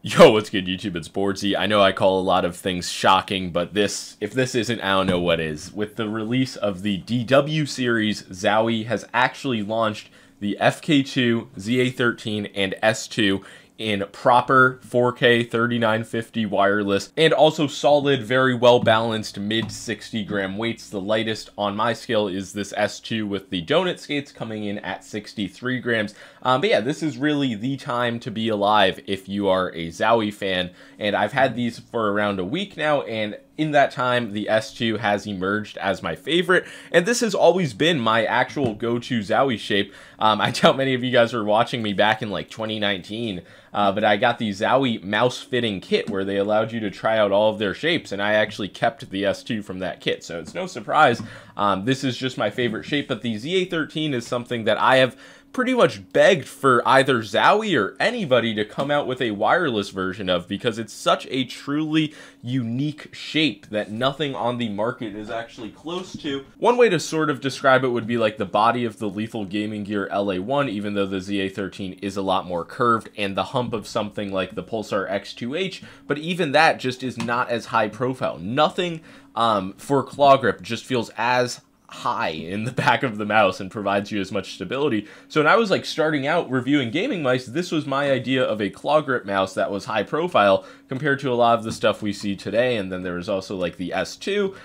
Yo, what's good, YouTube? It's boardzy. I know I call a lot of things shocking, but if this isn't, I don't know what is. With the release of the DW series, Zowie has actually launched the FK2, ZA13, and S2 in proper 4K 3950 wireless and also solid, very well balanced mid 60 gram weights. The lightest on my scale is this S2 with the donut skates coming in at 63 grams. But yeah, this is really the time to be alive if you are a Zowie fan, and I've had these for around a week now, and in that time, the S2 has emerged as my favorite, and this has always been my actual go-to Zowie shape. I doubt many of you guys were watching me back in like 2019, but I got the Zowie mouse fitting kit where they allowed you to try out all of their shapes, and I actually kept the S2 from that kit, so it's no surprise. This is just my favorite shape, but the ZA13 is something that I have pretty much begged for either Zowie or anybody to come out with a wireless version of, because it's such a truly unique shape that nothing on the market is actually close to. One way to sort of describe it would be like the body of the Lethal Gaming Gear LA1, even though the ZA13 is a lot more curved, and the hump of something like the Pulsar X2H, but even that just is not as high profile. Nothing for claw grip just feels as high in the back of the mouse and provides you as much stability. So when I was like starting out reviewing gaming mice, this was my idea of a claw grip mouse that was high profile compared to a lot of the stuff we see today. And then there was also like the S2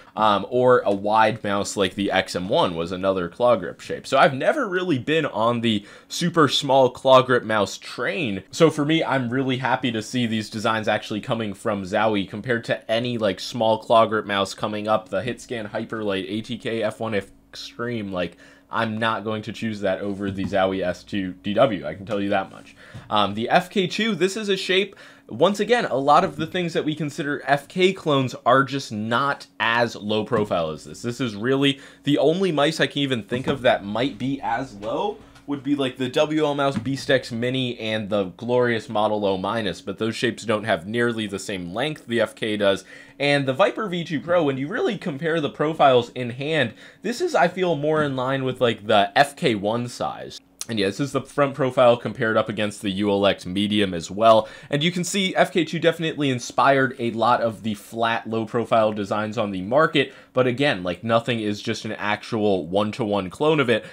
or a wide mouse like the XM1 was another claw grip shape. So I've never really been on the super small claw grip mouse train. So for me, I'm really happy to see these designs actually coming from Zowie compared to any like small claw grip mouse coming up, the Hitscan Hyperlight ATK F1 Extreme. Like, I'm not going to choose that over the Zowie S2-DW, I can tell you that much. The FK2, this is a shape, once again, a lot of the things that we consider FK clones are just not as low profile as this. This is really the only mice I can even think of that might be as low would be like the WL Mouse Beast X Mini and the glorious Model O-, but those shapes don't have nearly the same length the FK does. And the Viper V2 Pro, when you really compare the profiles in hand, this is, I feel, more in line with like the FK1 size. And yeah, this is the front profile compared up against the ULX Medium as well. And you can see FK2 definitely inspired a lot of the flat, low-profile designs on the market. But again, like, nothing is just an actual one-to-one clone of it.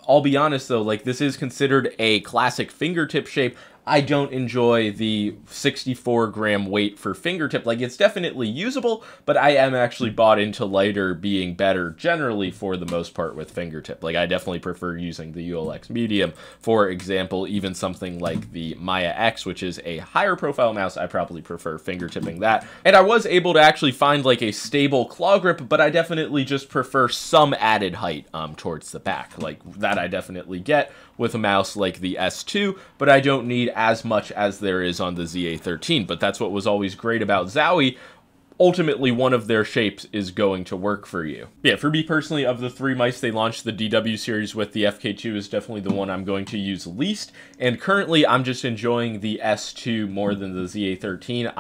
I'll be honest though, like, this is considered a classic fingertip shape. I don't enjoy the 64 gram weight for fingertip. Like, it's definitely usable, but I am actually bought into lighter being better generally for the most part with fingertip. Like, I definitely prefer using the ULX Medium. For example, even something like the Maya X, which is a higher profile mouse, I probably prefer fingertipping that. And I was able to actually find like a stable claw grip, but I definitely just prefer some added height towards the back. Like, that I definitely get with a mouse like the S2, but I don't need as much as there is on the ZA13. But that's what was always great about Zowie. Ultimately, one of their shapes is going to work for you. Yeah, for me personally, of the three mice they launched the DW series with, the FK2 is definitely the one I'm going to use least. And currently, I'm just enjoying the S2 more than the ZA13.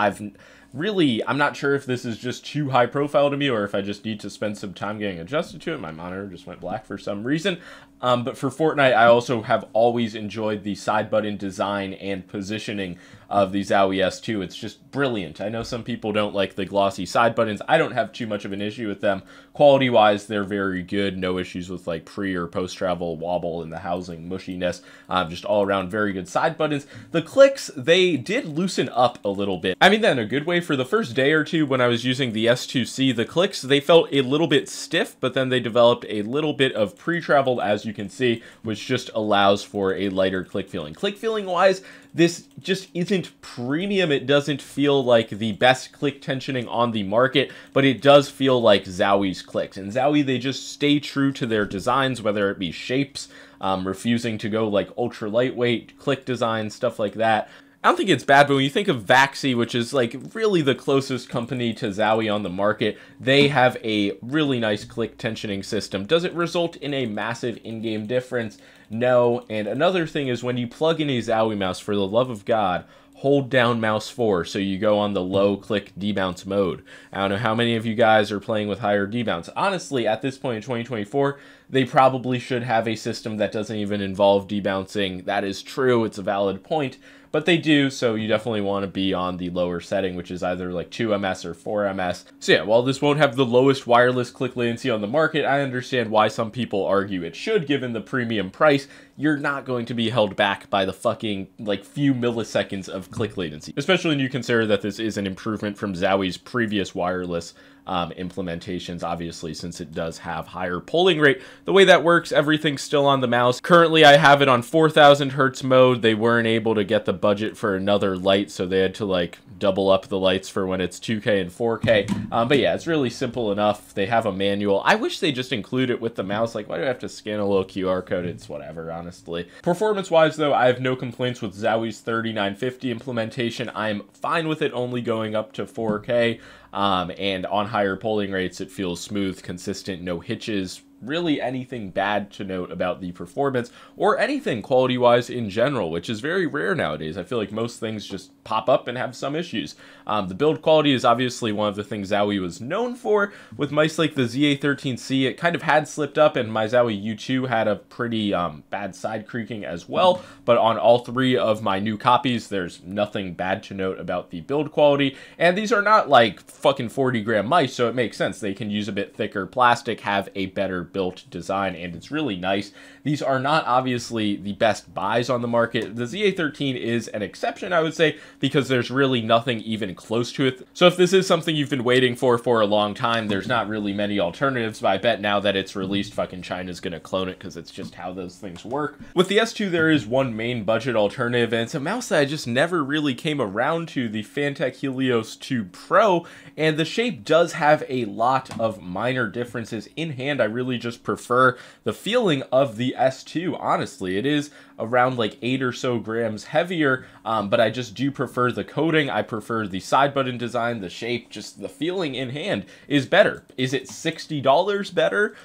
I'm not sure if this is just too high profile to me or if I just need to spend some time getting adjusted to it. My monitor just went black for some reason. But for Fortnite, I also have always enjoyed the side button design and positioning of the Zowie S2. It's just brilliant. I know some people don't like the glossy side buttons. I don't have too much of an issue with them. Quality-wise, they're very good. No issues with like pre- or post-travel wobble in the housing mushiness. Just all around very good side buttons. The clicks, they did loosen up a little bit. I mean that in a good way. For the first day or two when I was using the S2C, the clicks, they felt a little bit stiff, but then they developed a little bit of pre-travel, as you can see, which just allows for a lighter click feeling. Click feeling wise, this just isn't premium. It doesn't feel like the best click tensioning on the market, but it does feel like Zowie's clicks. And Zowie, they just stay true to their designs, whether it be shapes, refusing to go like ultra lightweight click design, stuff like that. I don't think it's bad, but when you think of Vaxi, which is like really the closest company to Zowie on the market, they have a really nice click tensioning system. Does it result in a massive in-game difference? No. And another thing is when you plug in a Zowie mouse, for the love of God, hold down mouse 4 so you go on the low click debounce mode. I don't know how many of you guys are playing with higher debounce. Honestly, at this point in 2024, they probably should have a system that doesn't even involve debouncing. That is true. It's a valid point. But they do, so you definitely want to be on the lower setting, which is either like 2ms or 4ms. So yeah, while this won't have the lowest wireless click latency on the market, I understand why some people argue it should, given the premium price. You're not going to be held back by the fucking, like, few milliseconds of click latency. Especially when you consider that this is an improvement from Zowie's previous wireless implementations, obviously, since it does have higher polling rate. The way that works, everything's still on the mouse. Currently, I have it on 4000 hertz mode. They weren't able to get the budget for another light, so they had to, like, double up the lights for when it's 2K and 4K. But yeah, it's really simple enough. They have a manual. I wish they just include it with the mouse. Like, why do I have to scan a little QR code? It's whatever, honestly. Performance-wise, though, I have no complaints with Zowie's 3950 implementation. I'm fine with it only going up to 4K. And on higher polling rates, it feels smooth, consistent, no hitches, really anything bad to note about the performance or anything quality-wise in general, which is very rare nowadays. I feel like most things just pop up and have some issues. The build quality is obviously one of the things Zowie was known for. With mice like the ZA13C, it kind of had slipped up, and my Zowie U2 had a pretty bad side creaking as well. But on all three of my new copies, there's nothing bad to note about the build quality. And these are not like fucking 40-gram mice, so it makes sense. They can use a bit thicker plastic, have a better built design, and it's really nice. These are not obviously the best buys on the market. The ZA13 is an exception, I would say, because there's really nothing even close to it. So if this is something you've been waiting for a long time, there's not really many alternatives, but I bet now that it's released, fucking China's gonna clone it, because it's just how those things work. With the S2, there is one main budget alternative, and it's a mouse that I just never really came around to, the Fantech Helios 2 Pro, and the shape does have a lot of minor differences. In hand, I really just prefer the feeling of the S2, honestly. It is around like 8 or so grams heavier, but I just do prefer the coating. I prefer the side button design, the shape, just the feeling in hand is better. Is it $60 better?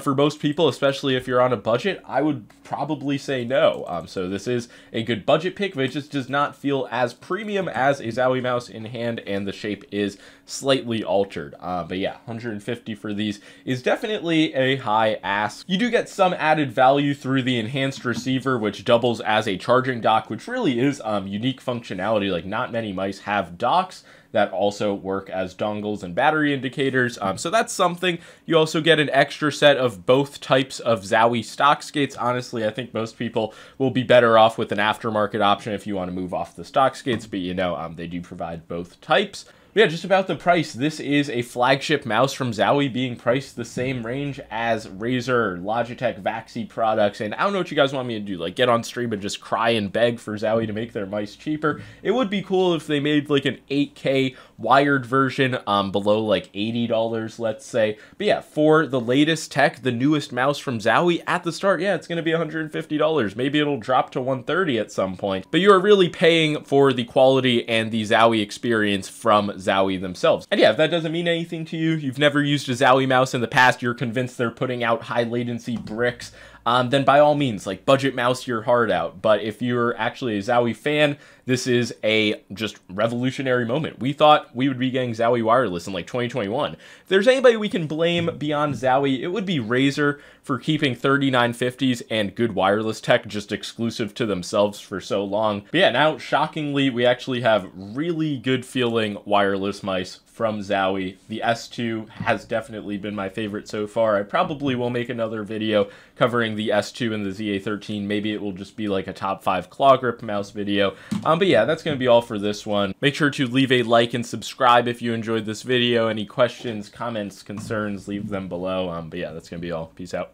For most people, especially if you're on a budget, I would probably say no. So this is a good budget pick, but it just does not feel as premium as a Zowie mouse in hand, and the shape is slightly altered. But yeah, 150 for these is definitely a high ask. You do get some added value through the enhanced receiver, which doubles as a charging dock, which really is unique functionality. Like, not many mice have docks that also work as dongles and battery indicators. So that's something. You also get an extra set of both types of Zowie stock skates. Honestly, I think most people will be better off with an aftermarket option if you want to move off the stock skates, but you know, they do provide both types. Yeah, just about the price. This is a flagship mouse from Zowie, being priced the same range as Razer or Logitech Vaxi products. And I don't know what you guys want me to do, like get on stream and just cry and beg for Zowie to make their mice cheaper. It would be cool if they made like an 8K wired version below like $80, let's say. But yeah, for the latest tech, the newest mouse from Zowie at the start, yeah, it's going to be $150. Maybe it'll drop to $130 at some point. But you are really paying for the quality and the Zowie experience from Zowie themselves. And yeah, if that doesn't mean anything to you, you've never used a Zowie mouse in the past, you're convinced they're putting out high latency bricks, then by all means, like, budget mouse your heart out. But if you're actually a Zowie fan, this is a just revolutionary moment. We thought we would be getting Zowie wireless in like 2021. If there's anybody we can blame beyond Zowie, it would be Razer for keeping 3950s and good wireless tech just exclusive to themselves for so long. But yeah, now shockingly, we actually have really good feeling wireless mice from Zowie. The S2 has definitely been my favorite so far. I probably will make another video covering the S2 and the ZA13. Maybe it will just be like a top 5 claw grip mouse video. But yeah, that's going to be all for this one. Make sure to leave a like and subscribe if you enjoyed this video. Any questions, comments, concerns, leave them below. But yeah, that's going to be all. Peace out.